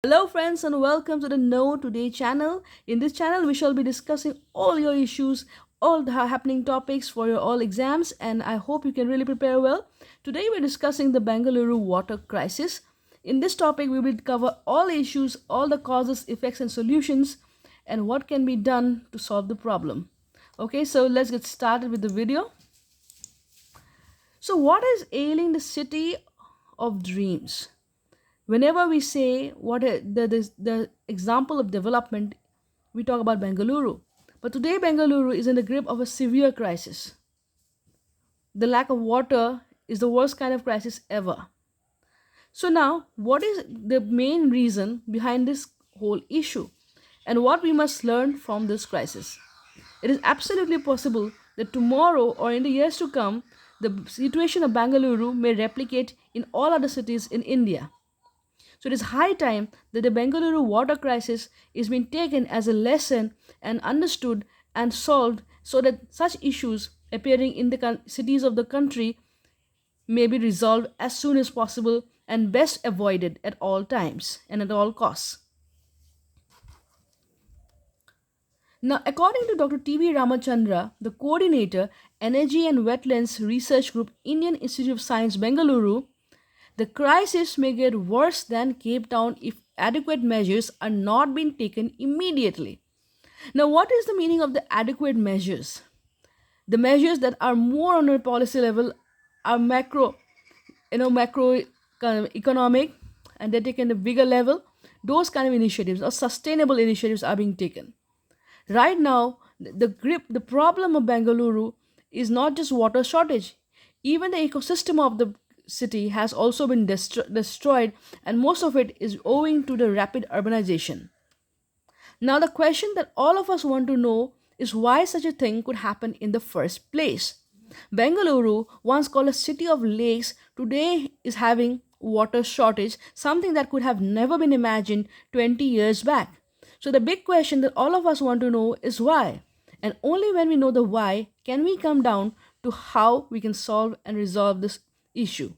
Hello friends and welcome to the Know Today channel. In this channel we shall be discussing all your issues, all the happening topics for your all exams, and I hope you can really prepare well. Today we're discussing the Bengaluru water crisis. In this topic we will cover all issues, all the causes, effects and solutions, and what can be done to solve the problem. Okay, so let's get started with the video. So what is ailing the city of dreams? Whenever we say the example of development, we talk about Bengaluru. But today, Bengaluru is in the grip of a severe crisis. The lack of water is the worst kind of crisis ever. So, now, what is the main reason behind this whole issue? And what we must learn from this crisis? It is absolutely possible that tomorrow or in the years to come, the situation of Bengaluru may replicate in all other cities in India. So it is high time that the Bengaluru water crisis is being taken as a lesson and understood and solved so that such issues appearing in the cities of the country may be resolved as soon as possible and best avoided at all times and at all costs. Now, according to Dr. T.V. Ramachandra, the coordinator, Energy and Wetlands Research Group, Indian Institute of Science, Bengaluru, the crisis may get worse than Cape Town if adequate measures are not being taken immediately. Now, what is the meaning of the adequate measures? The measures that are more on a policy level are macro kind of economic, and they're taken at a bigger level. Those kind of initiatives or sustainable initiatives are being taken. Right now, the problem of Bengaluru is not just water shortage. Even the ecosystem of the city has also been destroyed, and most of it is owing to the rapid urbanization. Now, the question that all of us want to know is why such a thing could happen in the first place. Bengaluru, once called a city of lakes, today is having water shortage, something that could have never been imagined 20 years back. So, the big question that all of us want to know is why. And only when we know the why can we come down to how we can solve and resolve this issue.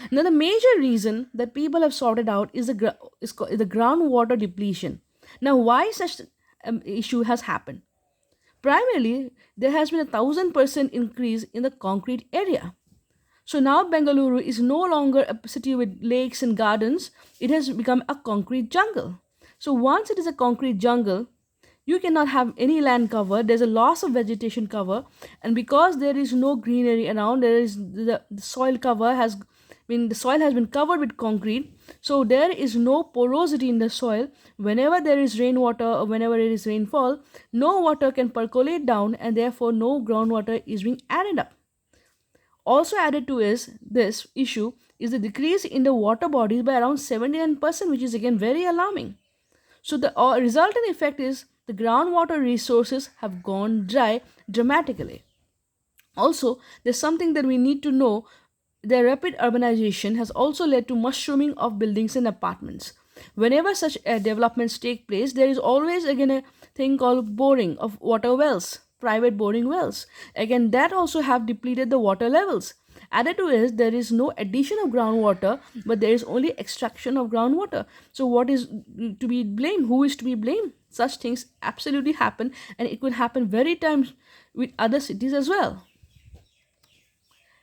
Now, the major reason that people have sorted out is the groundwater depletion. Now, why such issue has happened? Primarily, there has been 1,000% increase in the concrete area. So now Bengaluru is no longer a city with lakes and gardens, it has become a concrete jungle. So once it is a concrete jungle, you cannot have any land cover, there's a loss of vegetation cover, and because there is no greenery around, there is the soil cover has the soil has been covered with concrete, so there is no porosity in the soil. Whenever there is rainwater or whenever it is rainfall, no water can percolate down, and therefore no groundwater is being added up. Also added to is this issue is the decrease in the water bodies by around 79%, which is again very alarming. So the resultant effect is the groundwater resources have gone dry dramatically. Also, there's something that we need to know. The rapid urbanization has also led to mushrooming of buildings and apartments. Whenever such developments take place, there is always again a thing called boring of water wells, private boring wells. Again, that also have depleted the water levels. Added to is there is no addition of groundwater, but there is only extraction of groundwater. So, what is to be blamed? Who is to be blamed? Such things absolutely happen, and it could happen very times with other cities as well.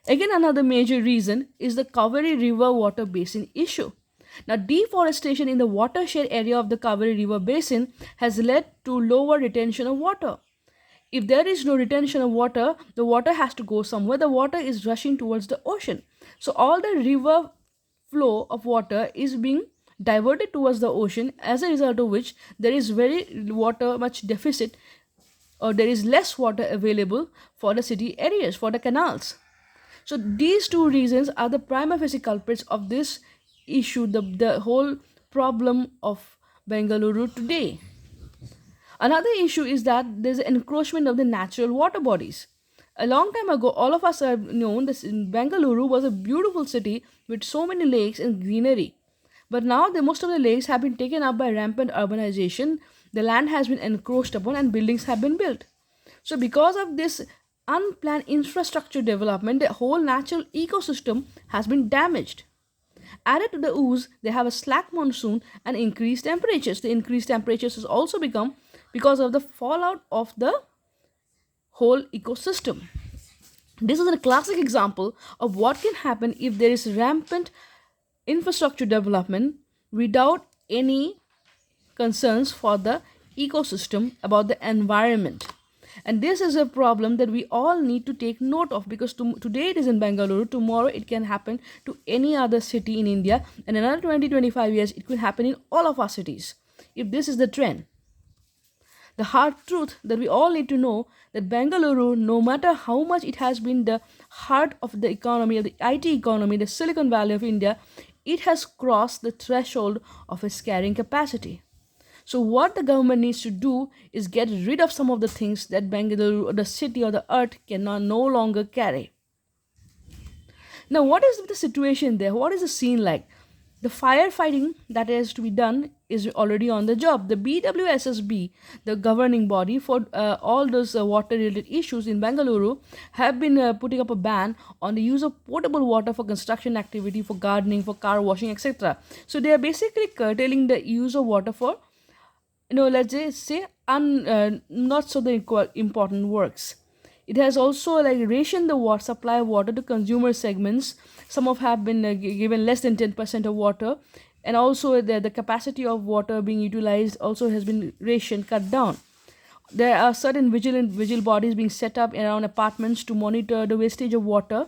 Again, another major reason is the Kaveri River water basin issue. Now, deforestation in the watershed area of the Kaveri River basin has led to lower retention of water. If there is no retention of water, the water has to go somewhere. The water is rushing towards the ocean. So, all the river flow of water is being diverted towards the ocean, as a result of which there is very water much deficit, or there is less water available for the city areas, for the canals. So these two reasons are the prima facie culprits of this issue, the whole problem of Bengaluru today. Another issue is that there's an encroachment of the natural water bodies. A long time ago, all of us have known that Bengaluru was a beautiful city with so many lakes and greenery. But now most of the lakes have been taken up by rampant urbanization, the land has been encroached upon, and buildings have been built. So because of this unplanned infrastructure development, the whole natural ecosystem has been damaged. Added to the ooze, they have a slack monsoon and increased temperatures. The increased temperatures has also become because of the fallout of the whole ecosystem. This is a classic example of what can happen if there is rampant infrastructure development without any concerns for the ecosystem about the environment. And this is a problem that we all need to take note of, because today it is in Bengaluru, tomorrow it can happen to any other city in India, and in another 20-25 years it could happen in all of our cities if this is the trend. The hard truth that we all need to know, that Bengaluru, no matter how much it has been the heart of the economy, of the IT economy, the Silicon Valley of India, it has crossed the threshold of its carrying capacity. So what the government needs to do is get rid of some of the things that Bengaluru or the city or the earth cannot no longer carry. Now, what is the situation there? What is the scene like? The firefighting that has to be done is already on the job. The BWSSB, the governing body for all those water-related issues in Bengaluru, have been putting up a ban on the use of potable water for construction activity, for gardening, for car washing, etc. So they are basically curtailing the use of water for, let's say not so the important works. It has also like rationed the water supply of water to consumer segments. Some of have been given less than 10% of water, and also the capacity of water being utilized also has been rationed, cut down. There are certain vigil bodies being set up around apartments to monitor the wastage of water.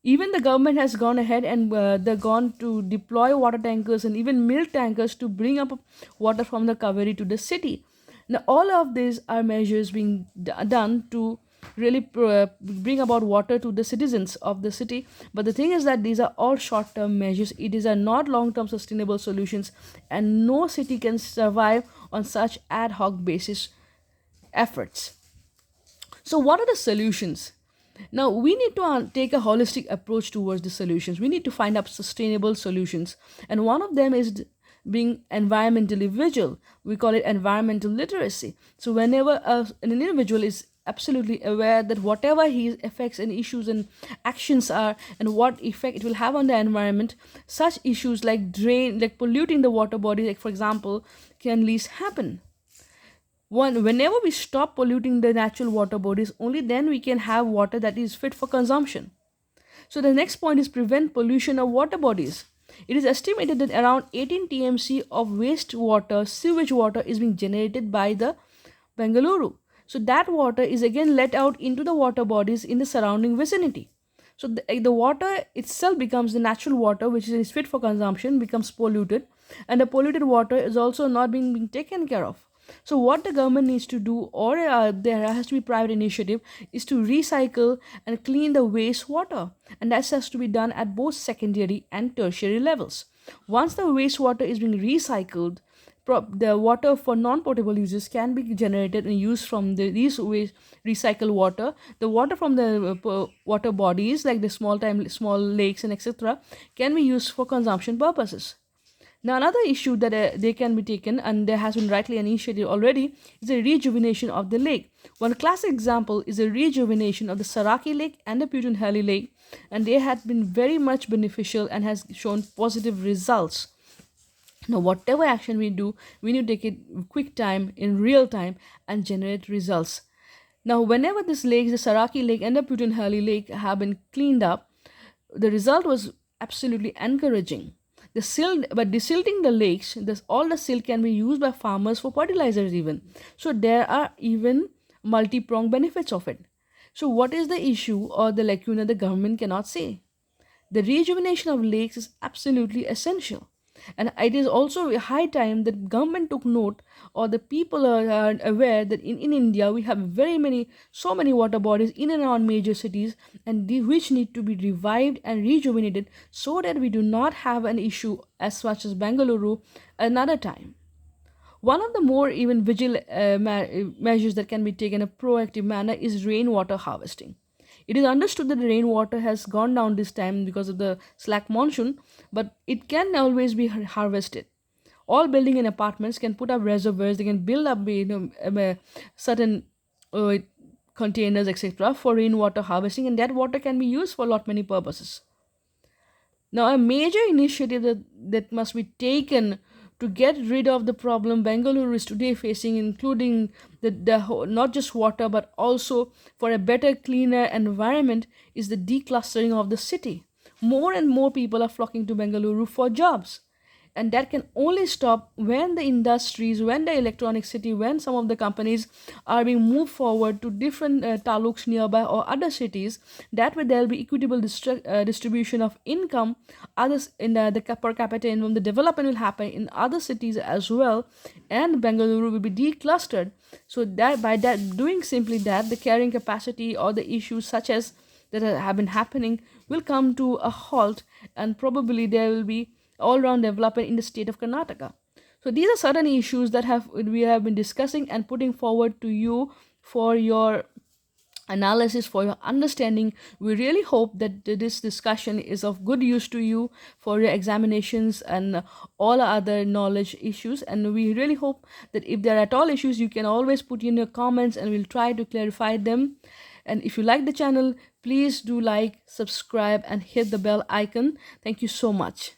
Even the government has gone ahead and they've gone to deploy water tankers and even milk tankers to bring up water from the Kaveri to the city. Now, all of these are measures being done to really bring about water to the citizens of the city. But the thing is that these are all short-term measures. It is not long-term sustainable solutions, and no city can survive on such ad hoc basis efforts. So, what are the solutions? Now, we need to take a holistic approach towards the solutions. We need to find out sustainable solutions. And one of them is being environmentally vigilant. We call it environmental literacy. So, whenever an individual is absolutely aware that whatever his effects and issues and actions are, and what effect it will have on the environment, such issues like polluting the water body, like for example, can least happen. Whenever we stop polluting the natural water bodies, only then we can have water that is fit for consumption. So the next point is prevent pollution of water bodies. It is estimated that around 18 TMC of wastewater, sewage water is being generated by the Bengaluru. So that water is again let out into the water bodies in the surrounding vicinity. So the water itself becomes the natural water, which is fit for consumption, becomes polluted, and the polluted water is also not being taken care of. So what the government needs to do, or there has to be private initiative, is to recycle and clean the wastewater, and that has to be done at both secondary and tertiary levels. Once the wastewater is being recycled, the water for non-potable uses can be generated and used from these waste recycled water. The water from the water bodies, like the small lakes and etc., can be used for consumption purposes. Now, another issue that they can be taken, and there has been rightly initiated already, is the rejuvenation of the lake. One classic example is the rejuvenation of the Saraki Lake and the Putunhalli Lake, and they have been very much beneficial and has shown positive results. Now, whatever action we do, we need to take it quick time, in real time, and generate results. Now, whenever these lakes, the Saraki Lake and the Putunhalli Lake, have been cleaned up, the result was absolutely encouraging. By desilting the lakes, all the silt can be used by farmers for fertilizers even. So there are even multi-pronged benefits of it. So what is the issue or the lacuna the government cannot say? The rejuvenation of lakes is absolutely essential. And it is also high time that government took note, or the people are aware that in India we have so many water bodies in and around major cities, and which need to be revived and rejuvenated so that we do not have an issue as such as Bengaluru another time. One of the more even measures that can be taken in a proactive manner is rainwater harvesting. It is understood that the rainwater has gone down this time because of the slack monsoon, but it can always be harvested. All building and apartments can put up reservoirs, they can build up certain containers, etc., for rainwater harvesting, and that water can be used for many purposes. Now, a major initiative that must be taken to get rid of the problem Bengaluru is today facing, including not just water but also for a better, cleaner environment, is the declustering of the city. More and more people are flocking to Bengaluru for jobs, and that can only stop when the industries, when the electronic city, when some of the companies are being moved forward to different taluks nearby or other cities. That way there will be equitable distribution of income, others in the per capita income, the development will happen in other cities as well, and Bengaluru will be declustered. So that by that doing simply that, the carrying capacity or the issues such as that have been happening will come to a halt, and probably there will be all-round development in the state of Karnataka. So these are certain issues that have we have been discussing and putting forward to you for your analysis, for your understanding. We really hope that this discussion is of good use to you for your examinations and all other knowledge issues. And we really hope that if there are at all issues, you can always put in your comments and we'll try to clarify them. And if you like the channel, please do like, subscribe, and hit the bell icon. Thank you so much.